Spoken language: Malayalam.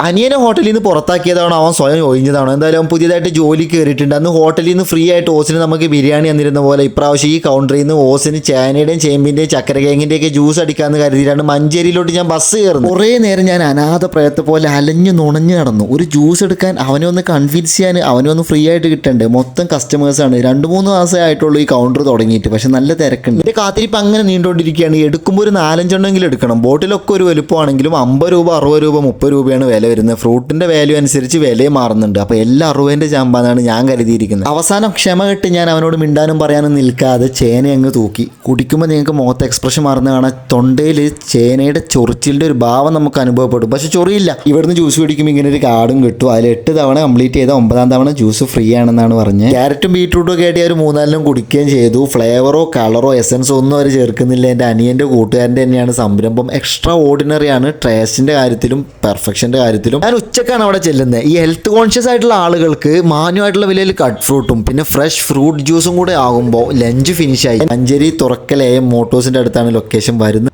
അനിയനെ ഹോട്ടലിൽ നിന്ന് പുറത്താക്കിയതാണോ അവൻ സ്വയം ഒഴിഞ്ഞതാണോ എന്തായാലും അവൻ പുതിയതായിട്ട് ജോലി കയറിയിട്ടുണ്ട്. അന്ന് ഹോട്ടലിൽ നിന്ന് ഫ്രീ ആയിട്ട് ഓസിന് നമുക്ക് ബിരിയാണി തന്നിരുന്ന പോലെ ഇപ്രാവശ്യം ഈ കൗണ്ടറിൽ നിന്ന് ഓസിന് ചേനയുടെയും ചേമ്പിൻ്റെയും ചക്കരകിഴങ്ങിൻ്റെയൊക്കെ ജ്യൂസ് അടിക്കാമെന്ന് കരുതിയിട്ടാണ് മഞ്ചേരിയിലോട്ട് ഞാൻ ബസ് കയറുന്നു. കുറേ നേരം ഞാൻ അനാഥ പ്രയത്തെ പോലെ അലഞ്ഞു നുണഞ്ഞു നടന്നു. ഒരു ജ്യൂസ് എടുക്കാൻ അവനെ ഒന്ന് കൺവിൻസ് ചെയ്യാൻ അവനെ ഒന്ന് ഫ്രീ ആയിട്ട് കിട്ടണ്ടേ. മൊത്തം കസ്റ്റമേഴ്സാണ്. 2-3 മാസമേ ആയിട്ടുള്ളൂ ഈ കൗണ്ടർ തുടങ്ങിയിട്ട്. പക്ഷെ നല്ല തിരക്കുണ്ട്. എൻ്റെ കാത്തിരിപ്പ് അങ്ങനെ നീണ്ടുകൊണ്ടിരിക്കുകയാണ്. എടുക്കുമ്പോൾ ഒരു 4-5 എണ്ണമെങ്കിലും എടുക്കണം. ബോട്ടിലൊക്കെ ഒരു വലുപ്പമാണെങ്കിലും 50 രൂപ 60 രൂപ 30 രൂപയാണ് വില വരുന്നത്. ഫ്രൂട്ടിൻ്റെ വാല്യൂ അനുസരിച്ച് വിലയും മാറുന്നുണ്ട്. അപ്പോൾ എല്ലാം 60ൻ്റെ ചാമ്പാന്നാണ് ഞാൻ കരുതിയിരിക്കുന്നത്. അവസാനം ക്ഷമ കെട്ട് ഞാൻ അവനോട് മിണ്ടാനും പറയാനും നിൽക്കാതെ ചേന അങ്ങ് തൂക്കി. കുടിക്കുമ്പോൾ നിങ്ങൾക്ക് മുഖത്ത് എക്സ്പ്രഷൻ മാറുന്ന കാണാൻ തൊണ്ടയിൽ ചേനയുടെ ചൊറിച്ചിലിൻ്റെ ഒരു ഭാവം നമുക്ക് അനുഭവപ്പെടും. പക്ഷെ ചൊറിയില്ല. ഇവിടുന്ന് ജ്യൂസ് കുടിക്കുമ്പോൾ ഇങ്ങനെ ഒരു കാർഡും കിട്ടും. അതിൽ 8 തവണ കംപ്ലീറ്റ് ചെയ്ത 9ാം തവണ ജ്യൂസ് ഫ്രീ ആണെന്നാണ് പറഞ്ഞത്. ക്യാരറ്റും ബീട്രൂട്ടും ഒക്കെ ആയിട്ട് ഒരു 3-4 കുടിക്കുകയും ചെയ്തു. ഫ്ലേവറോ കളറോ എസൻസോ ഒന്നും അവർ ചേർക്കുന്നില്ല. എൻ്റെ അനിയൻ്റെ കൂട്ടുകാരൻ്റെ തന്നെയാണ് സംരംഭം. എക്സ്ട്രാ ഓർഡിനറി ആണ് ടേസ്റ്റിൻ്റെ കാര്യത്തിലും പെർഫെക്ഷൻ്റെ കാര്യത്തിലും. ഞാൻ ഉച്ചക്കാണ് അവിടെ ചെല്ലുന്നത്. ഈ ഹെൽത്ത് കോൺഷ്യസ് ആയിട്ടുള്ള ആളുകൾക്ക് മാന്യമായിട്ടുള്ള വിലയിൽ കട്ട് ഫ്രൂട്ടും പിന്നെ ഫ്രഷ് ഫ്രൂട്ട് ജ്യൂസും കൂടെ ആകുമ്പോൾ ലഞ്ച് ഫിനിഷായി. മഞ്ചേരി തുറക്കൽ AM മോട്ടോഴ്സിൻ്റെ അടുത്താണ് ലൊക്കേഷൻ വരുന്നത്.